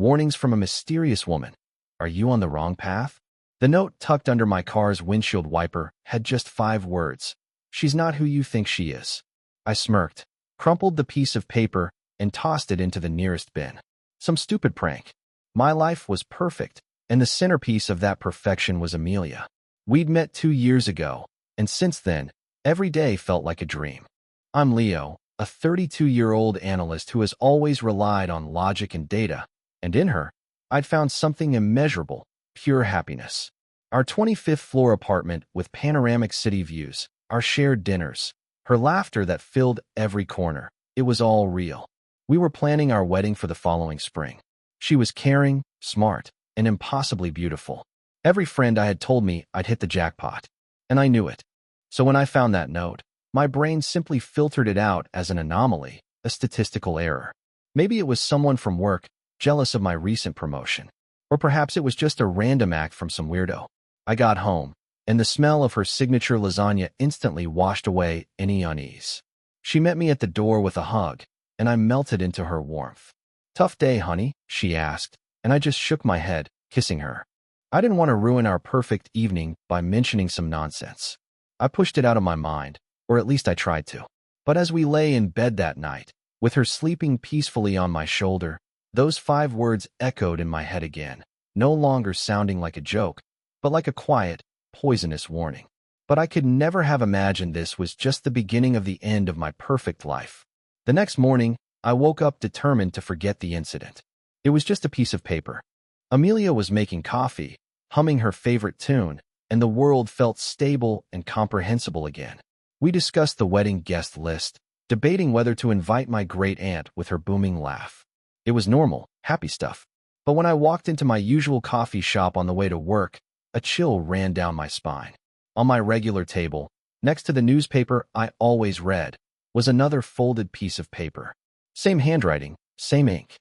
Warnings from a mysterious woman. Are you on the wrong path? The note tucked under my car's windshield wiper had just 5 words. She's not who you think she is. I smirked, crumpled the piece of paper, and tossed it into the nearest bin. Some stupid prank. My life was perfect, and the centerpiece of that perfection was Amelia. We'd met 2 years ago, and since then, every day felt like a dream. I'm Leo, a 32-year-old analyst who has always relied on logic and data, and in her, I'd found something immeasurable, pure happiness. Our 25th floor apartment with panoramic city views, our shared dinners, her laughter that filled every corner. It was all real. We were planning our wedding for the following spring. She was caring, smart, and impossibly beautiful. Every friend I had told me I'd hit the jackpot, and I knew it. So when I found that note, my brain simply filtered it out as an anomaly, a statistical error. Maybe it was someone from work, jealous of my recent promotion. Or perhaps it was just a random act from some weirdo. I got home, and the smell of her signature lasagna instantly washed away any unease. She met me at the door with a hug, and I melted into her warmth. "Tough day, honey?" she asked, and I just shook my head, kissing her. I didn't want to ruin our perfect evening by mentioning some nonsense. I pushed it out of my mind, or at least I tried to. But as we lay in bed that night, with her sleeping peacefully on my shoulder, those 5 words echoed in my head again, no longer sounding like a joke, but like a quiet, poisonous warning. But I could never have imagined this was just the beginning of the end of my perfect life. The next morning, I woke up determined to forget the incident. It was just a piece of paper. Amelia was making coffee, humming her favorite tune, and the world felt stable and comprehensible again. We discussed the wedding guest list, debating whether to invite my great-aunt with her booming laugh. It was normal, happy stuff. But when I walked into my usual coffee shop on the way to work, a chill ran down my spine. On my regular table, next to the newspaper I always read, was another folded piece of paper. Same handwriting, same ink.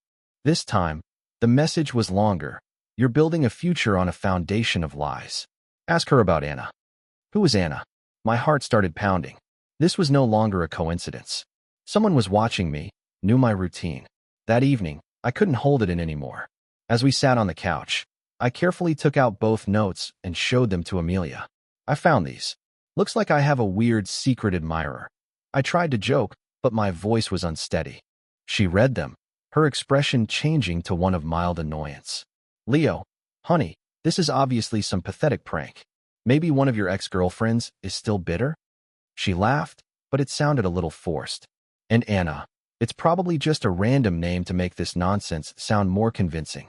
This time, the message was longer. You're building a future on a foundation of lies. Ask her about Anna. Who was Anna? My heart started pounding. This was no longer a coincidence. Someone was watching me, knew my routine. That evening, I couldn't hold it in anymore. As we sat on the couch, I carefully took out both notes and showed them to Amelia. I found these. Looks like I have a weird secret admirer. I tried to joke, but my voice was unsteady. She read them, her expression changing to one of mild annoyance. "Leo, honey, this is obviously some pathetic prank. Maybe one of your ex-girlfriends is still bitter?" She laughed, but it sounded a little forced. "And Anna, it's probably just a random name to make this nonsense sound more convincing."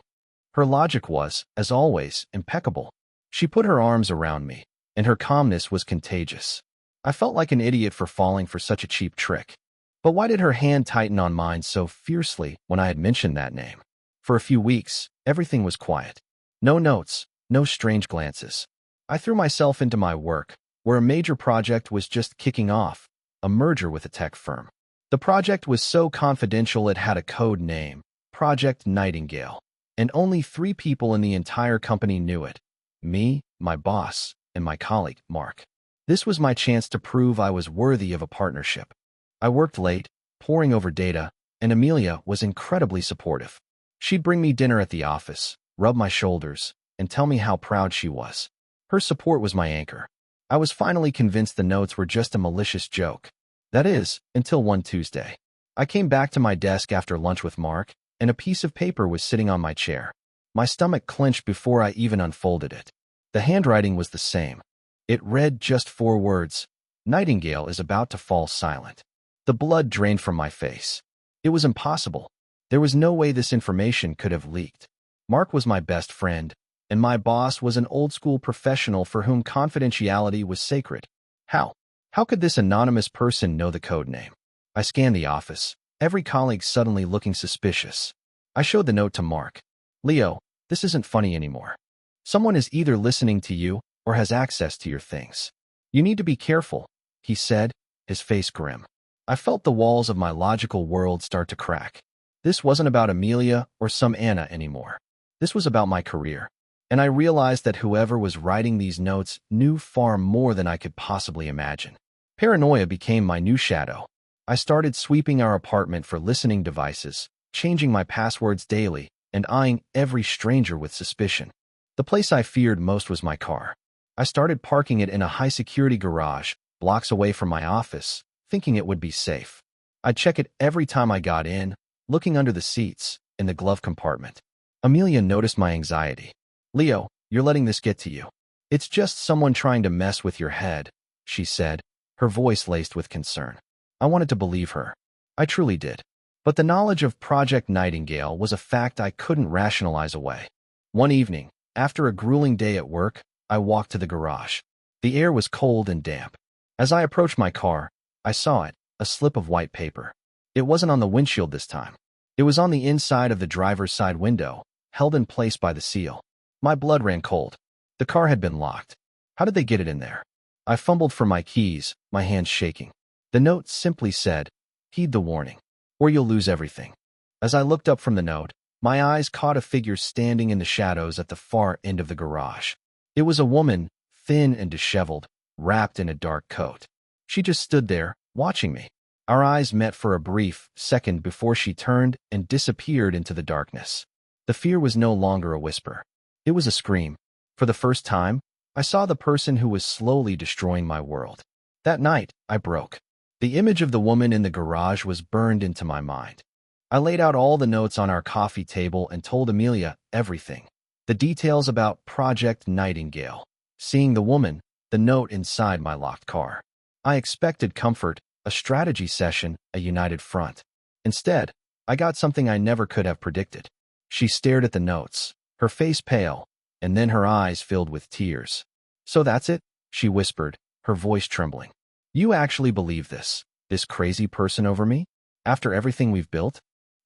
Her logic was, as always, impeccable. She put her arms around me, and her calmness was contagious. I felt like an idiot for falling for such a cheap trick. But why did her hand tighten on mine so fiercely when I had mentioned that name? For a few weeks, everything was quiet. No notes, no strange glances. I threw myself into my work, where a major project was just kicking off, a merger with a tech firm. The project was so confidential it had a code name, Project Nightingale, and only 3 people in the entire company knew it: me, my boss, and my colleague, Mark. This was my chance to prove I was worthy of a partnership. I worked late, poring over data, and Amelia was incredibly supportive. She'd bring me dinner at the office, rub my shoulders, and tell me how proud she was. Her support was my anchor. I was finally convinced the notes were just a malicious joke. That is, until one Tuesday. I came back to my desk after lunch with Mark, and a piece of paper was sitting on my chair. My stomach clenched before I even unfolded it. The handwriting was the same. It read just 4 words: "Nightingale is about to fall silent." The blood drained from my face. It was impossible. There was no way this information could have leaked. Mark was my best friend, and my boss was an old-school professional for whom confidentiality was sacred. How? How could this anonymous person know the code name? I scanned the office, every colleague suddenly looking suspicious. I showed the note to Mark. "Leo, this isn't funny anymore. Someone is either listening to you or has access to your things. You need to be careful," he said, his face grim. I felt the walls of my logical world start to crack. This wasn't about Amelia or some Anna anymore. This was about my career. And I realized that whoever was writing these notes knew far more than I could possibly imagine. Paranoia became my new shadow. I started sweeping our apartment for listening devices, changing my passwords daily, and eyeing every stranger with suspicion. The place I feared most was my car. I started parking it in a high-security garage, blocks away from my office, thinking it would be safe. I'd check it every time I got in, looking under the seats, in the glove compartment. Amelia noticed my anxiety. "Leo, you're letting this get to you. It's just someone trying to mess with your head," she said, her voice laced with concern. I wanted to believe her. I truly did. But the knowledge of Project Nightingale was a fact I couldn't rationalize away. One evening, after a grueling day at work, I walked to the garage. The air was cold and damp. As I approached my car, I saw it, a slip of white paper. It wasn't on the windshield this time. It was on the inside of the driver's side window, held in place by the seal. My blood ran cold. The car had been locked. How did they get it in there? I fumbled for my keys, my hands shaking. The note simply said, "Heed the warning, or you'll lose everything." As I looked up from the note, my eyes caught a figure standing in the shadows at the far end of the garage. It was a woman, thin and disheveled, wrapped in a dark coat. She just stood there, watching me. Our eyes met for a brief second before she turned and disappeared into the darkness. The fear was no longer a whisper. It was a scream. For the first time, I saw the person who was slowly destroying my world. That night, I broke. The image of the woman in the garage was burned into my mind. I laid out all the notes on our coffee table and told Amelia everything. The details about Project Nightingale. Seeing the woman, the note inside my locked car. I expected comfort, a strategy session, a united front. Instead, I got something I never could have predicted. She stared at the notes, her face pale, and then her eyes filled with tears. "So that's it?" she whispered, her voice trembling. "You actually believe this crazy person over me? After everything we've built?"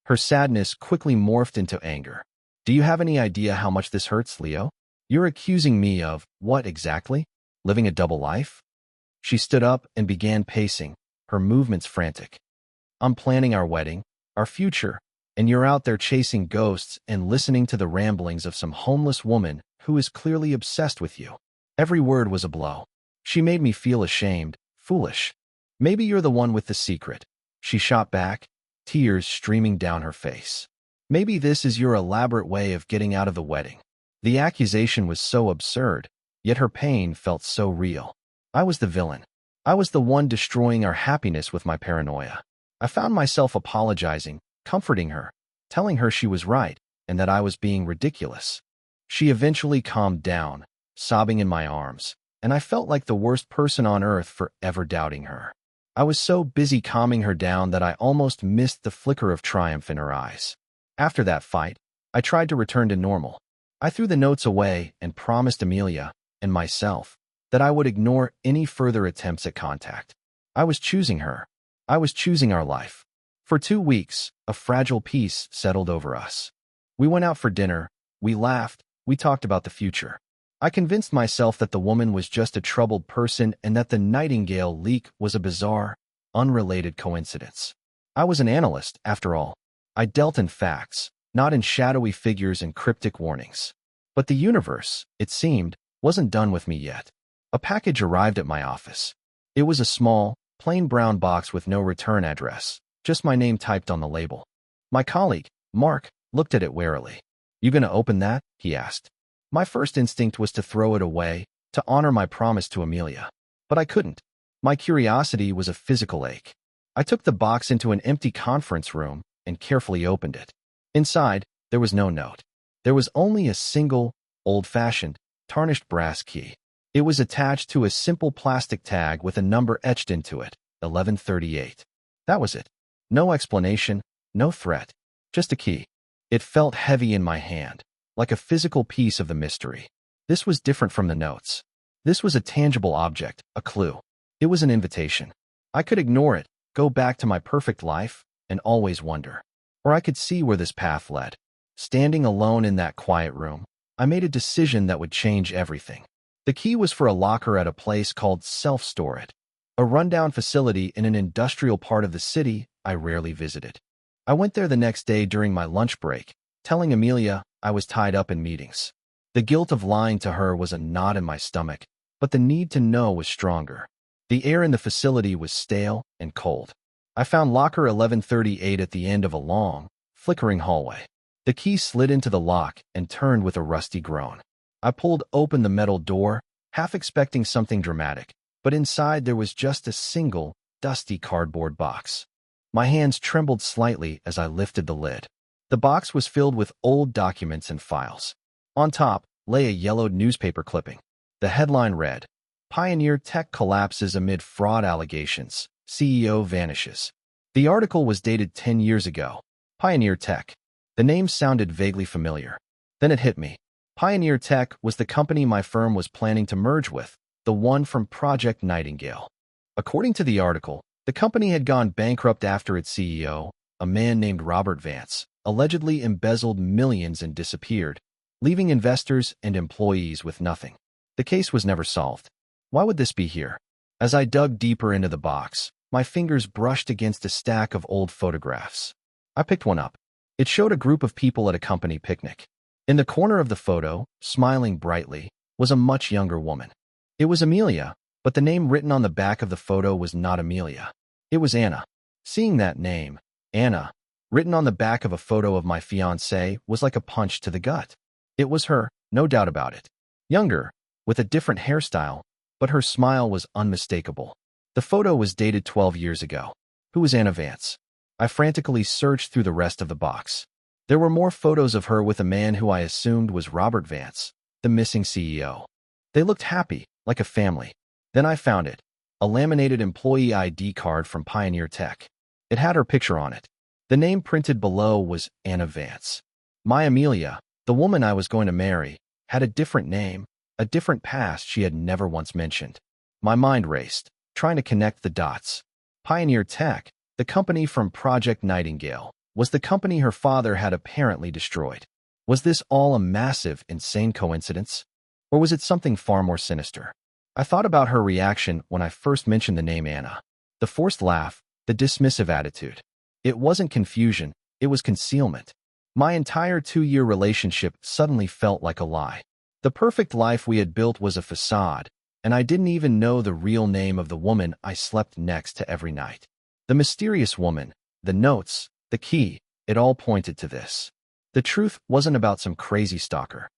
Her sadness quickly morphed into anger. "Do you have any idea how much this hurts, Leo? You're accusing me of, what exactly? Living a double life?" She stood up and began pacing, her movements frantic. "I'm planning our wedding, our future, and you're out there chasing ghosts and listening to the ramblings of some homeless woman who is clearly obsessed with you." Every word was a blow. She made me feel ashamed, foolish. "Maybe you're the one with the secret," she shot back, tears streaming down her face. "Maybe this is your elaborate way of getting out of the wedding." The accusation was so absurd, yet her pain felt so real. I was the villain. I was the one destroying our happiness with my paranoia. I found myself apologizing, comforting her, telling her she was right and that I was being ridiculous. She eventually calmed down, sobbing in my arms, and I felt like the worst person on earth for ever doubting her. I was so busy calming her down that I almost missed the flicker of triumph in her eyes. After that fight, I tried to return to normal. I threw the notes away and promised Amelia, and myself, that I would ignore any further attempts at contact. I was choosing her. I was choosing our life. For 2 weeks, a fragile peace settled over us. We went out for dinner, we laughed, we talked about the future. I convinced myself that the woman was just a troubled person and that the Nightingale leak was a bizarre, unrelated coincidence. I was an analyst, after all. I dealt in facts, not in shadowy figures and cryptic warnings. But the universe, it seemed, wasn't done with me yet. A package arrived at my office. It was a small, plain brown box with no return address, just my name typed on the label. My colleague, Mark, looked at it warily. "You gonna open that?" he asked. My first instinct was to throw it away, to honor my promise to Amelia. But I couldn't. My curiosity was a physical ache. I took the box into an empty conference room and carefully opened it. Inside, there was no note. There was only a single, old-fashioned, tarnished brass key. It was attached to a simple plastic tag with a number etched into it, 1138. That was it. No explanation, no threat, just a key. It felt heavy in my hand, like a physical piece of the mystery. This was different from the notes. This was a tangible object, a clue. It was an invitation. I could ignore it, go back to my perfect life, and always wonder. Or I could see where this path led. Standing alone in that quiet room, I made a decision that would change everything. The key was for a locker at a place called Self-Storage, a rundown facility in an industrial part of the city I rarely visited. I went there the next day during my lunch break, telling Amelia I was tied up in meetings. The guilt of lying to her was a knot in my stomach, but the need to know was stronger. The air in the facility was stale and cold. I found locker 1138 at the end of a long, flickering hallway. The key slid into the lock and turned with a rusty groan. I pulled open the metal door, half expecting something dramatic, but inside there was just a single, dusty cardboard box. My hands trembled slightly as I lifted the lid. The box was filled with old documents and files. On top lay a yellowed newspaper clipping. The headline read, "Pioneer Tech Collapses Amid Fraud Allegations. CEO Vanishes." The article was dated 10 years ago. Pioneer Tech. The name sounded vaguely familiar. Then it hit me. Pioneer Tech was the company my firm was planning to merge with, the one from Project Nightingale. According to the article, the company had gone bankrupt after its CEO, a man named Robert Vance, allegedly embezzled millions and disappeared, leaving investors and employees with nothing. The case was never solved. Why would this be here? As I dug deeper into the box, my fingers brushed against a stack of old photographs. I picked one up. It showed a group of people at a company picnic. In the corner of the photo, smiling brightly, was a much younger woman. It was Amelia, but the name written on the back of the photo was not Amelia. It was Anna. Seeing that name, Anna, written on the back of a photo of my fiancée, was like a punch to the gut. It was her, no doubt about it. Younger, with a different hairstyle, but her smile was unmistakable. The photo was dated 12 years ago. Who was Anna Vance? I frantically searched through the rest of the box. There were more photos of her with a man who I assumed was Robert Vance, the missing CEO. They looked happy, like a family. Then I found it, a laminated employee ID card from Pioneer Tech. It had her picture on it. The name printed below was Anna Vance. My Amelia, the woman I was going to marry, had a different name, a different past she had never once mentioned. My mind raced, trying to connect the dots. Pioneer Tech, the company from Project Nightingale, was the company her father had apparently destroyed. Was this all a massive, insane coincidence? Or was it something far more sinister? I thought about her reaction when I first mentioned the name Anna. The forced laugh, the dismissive attitude. It wasn't confusion, it was concealment. My entire 2-year relationship suddenly felt like a lie. The perfect life we had built was a facade, and I didn't even know the real name of the woman I slept next to every night. The mysterious woman, the notes, the key, it all pointed to this. The truth wasn't about some crazy stalker.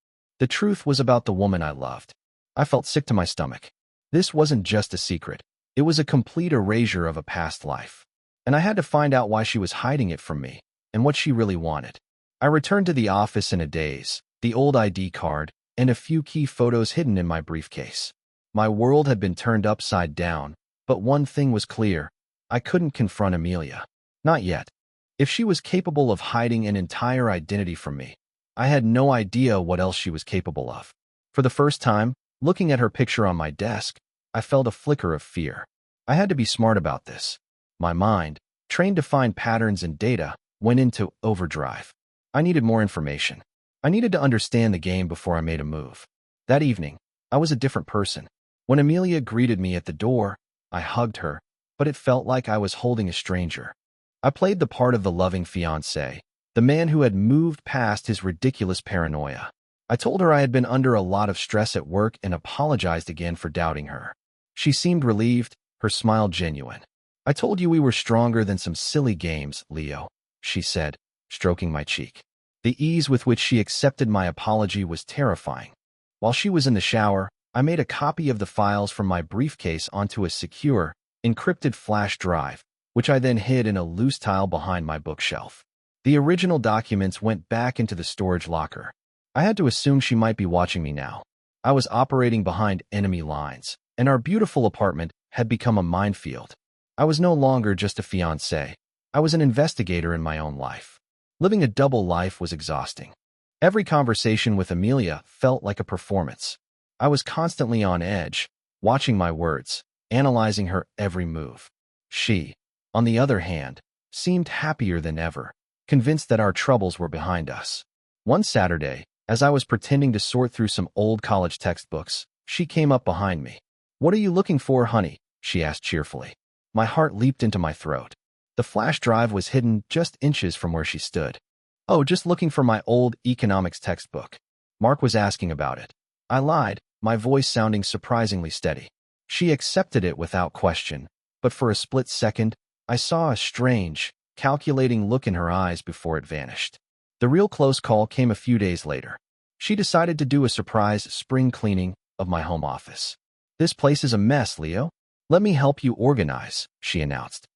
The truth was about the woman I loved. I felt sick to my stomach. This wasn't just a secret. It was a complete erasure of a past life. And I had to find out why she was hiding it from me, and what she really wanted. I returned to the office in a daze, the old ID card, and a few key photos hidden in my briefcase. My world had been turned upside down, but one thing was clear. I couldn't confront Amelia. Not yet. If she was capable of hiding an entire identity from me, I had no idea what else she was capable of. For the first time, looking at her picture on my desk, I felt a flicker of fear. I had to be smart about this. My mind, trained to find patterns in data, went into overdrive. I needed more information. I needed to understand the game before I made a move. That evening, I was a different person. When Amelia greeted me at the door, I hugged her, but it felt like I was holding a stranger. I played the part of the loving fiancé, the man who had moved past his ridiculous paranoia. I told her I had been under a lot of stress at work and apologized again for doubting her. She seemed relieved, her smile genuine. "I told you we were stronger than some silly games, Leo," she said, stroking my cheek. The ease with which she accepted my apology was terrifying. While she was in the shower, I made a copy of the files from my briefcase onto a secure, encrypted flash drive, which I then hid in a loose tile behind my bookshelf. The original documents went back into the storage locker. I had to assume she might be watching me now. I was operating behind enemy lines, and our beautiful apartment had become a minefield. I was no longer just a fiancé. I was an investigator in my own life. Living a double life was exhausting. Every conversation with Amelia felt like a performance. I was constantly on edge, watching my words, analyzing her every move. She, on the other hand, seemed happier than ever, convinced that our troubles were behind us. One Saturday, as I was pretending to sort through some old college textbooks, she came up behind me. "What are you looking for, honey?" she asked cheerfully. My heart leaped into my throat. The flash drive was hidden just inches from where she stood. "Oh, just looking for my old economics textbook. Mark was asking about it." I lied, my voice sounding surprisingly steady. She accepted it without question, but for a split second, I saw a strange, calculating look in her eyes before it vanished. The real close call came a few days later. She decided to do a surprise spring cleaning of my home office. "This place is a mess, Leo. Let me help you organize," she announced.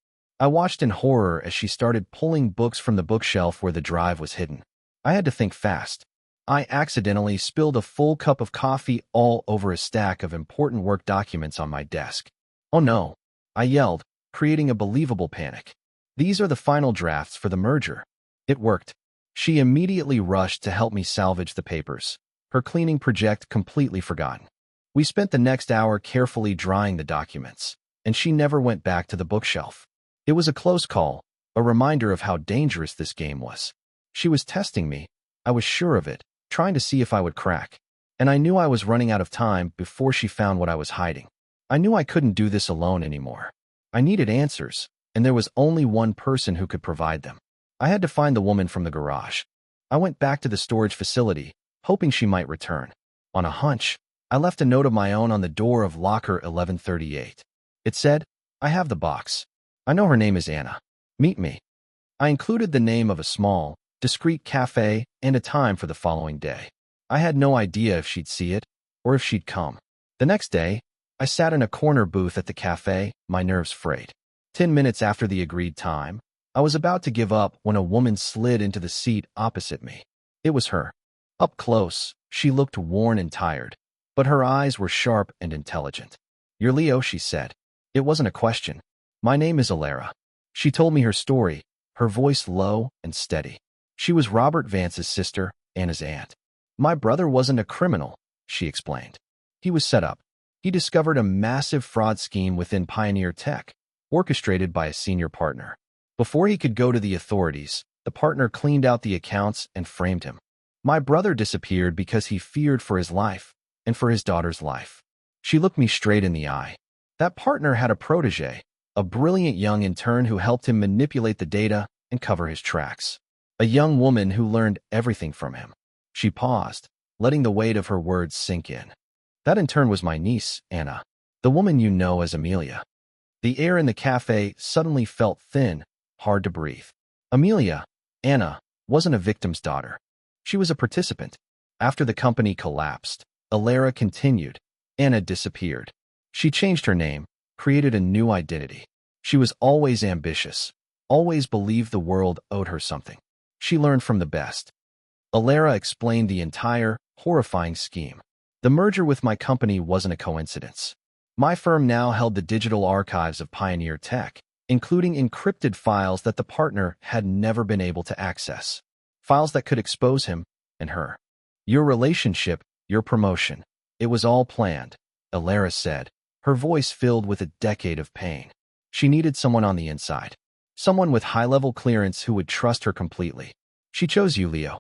I watched in horror as she started pulling books from the bookshelf where the drive was hidden. I had to think fast. I accidentally spilled a full cup of coffee all over a stack of important work documents on my desk. "Oh no," I yelled, creating a believable panic. "These are the final drafts for the merger." It worked. She immediately rushed to help me salvage the papers, her cleaning project completely forgotten. We spent the next hour carefully drying the documents, and she never went back to the bookshelf. It was a close call, a reminder of how dangerous this game was. She was testing me, I was sure of it, trying to see if I would crack. And I knew I was running out of time before she found what I was hiding. I knew I couldn't do this alone anymore. I needed answers, and there was only one person who could provide them. I had to find the woman from the garage. I went back to the storage facility, hoping she might return. On a hunch, I left a note of my own on the door of locker 1138. It said, "I have the box. I know her name is Anna. Meet me." I included the name of a small, discreet cafe and a time for the following day. I had no idea if she'd see it or if she'd come. The next day, I sat in a corner booth at the cafe, my nerves frayed. 10 minutes after the agreed time, I was about to give up when a woman slid into the seat opposite me. It was her. Up close, she looked worn and tired, but her eyes were sharp and intelligent. "You're Leo," she said. It wasn't a question. "My name is Alara." She told me her story, her voice low and steady. She was Robert Vance's sister, Anna's aunt. "My brother wasn't a criminal," she explained. "He was set up. He discovered a massive fraud scheme within Pioneer Tech, orchestrated by a senior partner. Before he could go to the authorities, the partner cleaned out the accounts and framed him. My brother disappeared because he feared for his life and for his daughter's life." She looked me straight in the eye. That partner had a protege, a brilliant young intern who helped him manipulate the data and cover his tracks. A young woman who learned everything from him. She paused, letting the weight of her words sink in. "That intern was my niece, Anna, the woman you know as Amelia." The air in the cafe suddenly felt thin, hard to breathe. Amelia, Anna, wasn't a victim's daughter. She was a participant. After the company collapsed, Alara continued, Anna disappeared. She changed her name, created a new identity. She was always ambitious, always believed the world owed her something. She learned from the best. Alara explained the entire, horrifying scheme. The merger with my company wasn't a coincidence. My firm now held the digital archives of Pioneer Tech, including encrypted files that the partner had never been able to access. Files that could expose him and her. "Your relationship, your promotion. It was all planned," Alara said, her voice filled with a decade of pain. She needed someone on the inside. Someone with high-level clearance who would trust her completely. She chose you, Leo.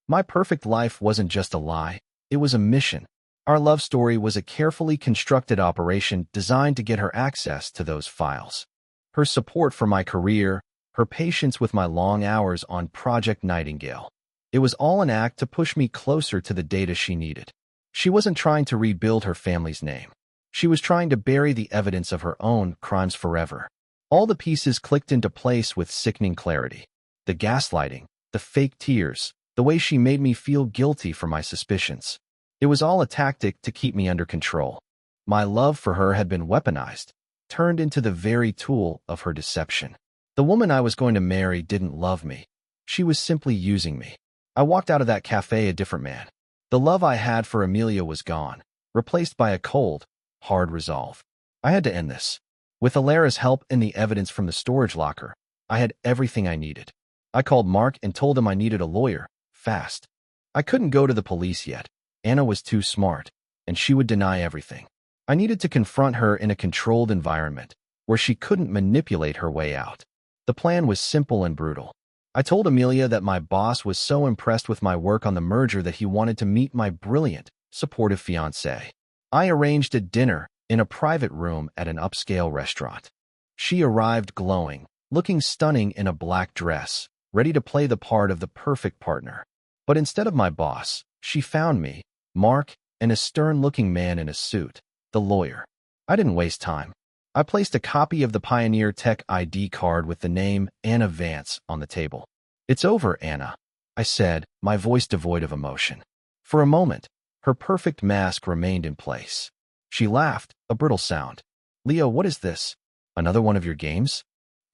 My perfect life wasn't just a lie. It was a mission. Our love story was a carefully constructed operation designed to get her access to those files. Her support for my career, her patience with my long hours on Project Nightingale. It was all an act to push me closer to the data she needed. She wasn't trying to rebuild her family's name. She was trying to bury the evidence of her own crimes forever. All the pieces clicked into place with sickening clarity. The gaslighting, the fake tears, the way she made me feel guilty for my suspicions. It was all a tactic to keep me under control. My love for her had been weaponized, turned into the very tool of her deception. The woman I was going to marry didn't love me. She was simply using me. I walked out of that cafe a different man. The love I had for Amelia was gone, replaced by a cold, hard resolve. I had to end this. With Alara's help and the evidence from the storage locker, I had everything I needed. I called Mark and told him I needed a lawyer, fast. I couldn't go to the police yet. Anna was too smart, and she would deny everything. I needed to confront her in a controlled environment, where she couldn't manipulate her way out. The plan was simple and brutal. I told Amelia that my boss was so impressed with my work on the merger that he wanted to meet my brilliant, supportive fiancée. I arranged a dinner in a private room at an upscale restaurant. She arrived glowing, looking stunning in a black dress, ready to play the part of the perfect partner. But instead of my boss, she found me, Mark, and a stern-looking man in a suit, the lawyer. I didn't waste time. I placed a copy of the Pioneer Tech ID card with the name Anna Vance on the table. "It's over, Anna," I said, my voice devoid of emotion. For a moment, her perfect mask remained in place. She laughed, a brittle sound. Leo, what is this? Another one of your games?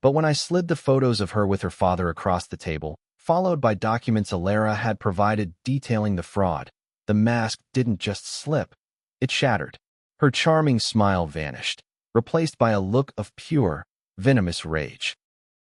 But when I slid the photos of her with her father across the table, followed by documents Alara had provided detailing the fraud, the mask didn't just slip. It shattered. Her charming smile vanished, replaced by a look of pure, venomous rage.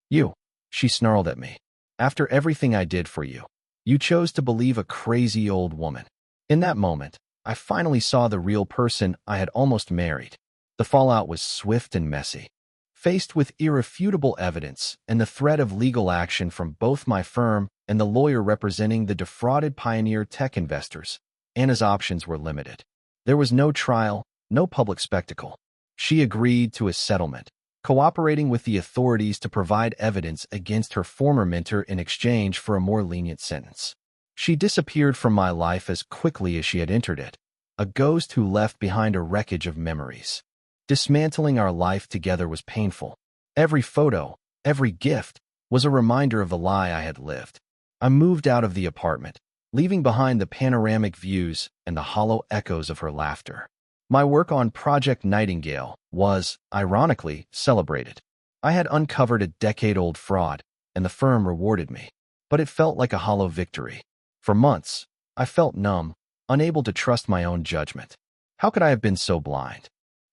You, she snarled at me. After everything I did for you, you chose to believe a crazy old woman. In that moment, I finally saw the real person I had almost married. The fallout was swift and messy. Faced with irrefutable evidence and the threat of legal action from both my firm and the lawyer representing the defrauded pioneer tech investors, Anna's options were limited. There was no trial, no public spectacle. She agreed to a settlement, cooperating with the authorities to provide evidence against her former mentor in exchange for a more lenient sentence. She disappeared from my life as quickly as she had entered it, a ghost who left behind a wreckage of memories. Dismantling our life together was painful. Every photo, every gift, was a reminder of the lie I had lived. I moved out of the apartment, leaving behind the panoramic views and the hollow echoes of her laughter. My work on Project Nightingale was, ironically, celebrated. I had uncovered a decade-old fraud, and the firm rewarded me. But it felt like a hollow victory. For months, I felt numb, unable to trust my own judgment. How could I have been so blind?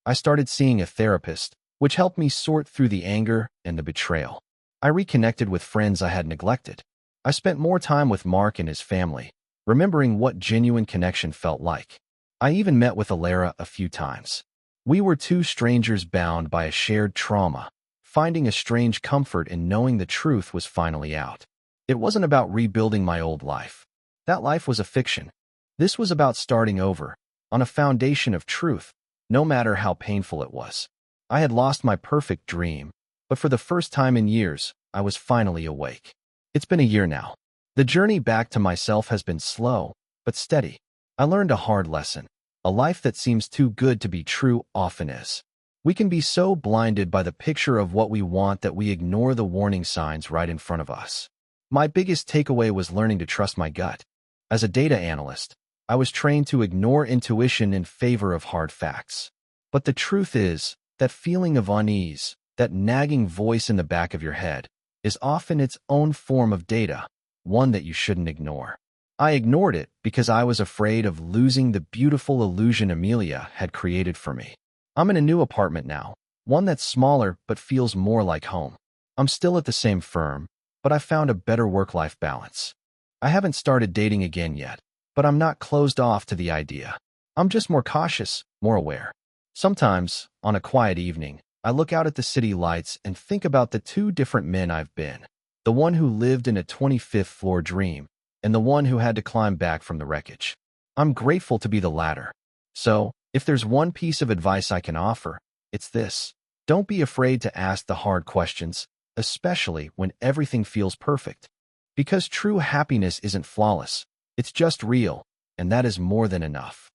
I started seeing a therapist, which helped me sort through the anger and the betrayal. I reconnected with friends I had neglected. I spent more time with Mark and his family, remembering what genuine connection felt like. I even met with Alara a few times. We were two strangers bound by a shared trauma, finding a strange comfort in knowing the truth was finally out. It wasn't about rebuilding my old life. That life was a fiction. This was about starting over, on a foundation of truth, no matter how painful it was. I had lost my perfect dream, but for the first time in years, I was finally awake. It's been a year now. The journey back to myself has been slow, but steady. I learned a hard lesson. A life that seems too good to be true often is. We can be so blinded by the picture of what we want that we ignore the warning signs right in front of us. My biggest takeaway was learning to trust my gut. As a data analyst, I was trained to ignore intuition in favor of hard facts. But the truth is, that feeling of unease, that nagging voice in the back of your head, is often its own form of data, one that you shouldn't ignore. I ignored it because I was afraid of losing the beautiful illusion Amelia had created for me. I'm in a new apartment now, one that's smaller but feels more like home. I'm still at the same firm, but I found a better work-life balance. I haven't started dating again yet, but I'm not closed off to the idea. I'm just more cautious, more aware. Sometimes, on a quiet evening, I look out at the city lights and think about the two different men I've been. The one who lived in a 25th floor dream, and the one who had to climb back from the wreckage. I'm grateful to be the latter. So, if there's one piece of advice I can offer, it's this. Don't be afraid to ask the hard questions, especially when everything feels perfect. Because true happiness isn't flawless, it's just real, and that is more than enough.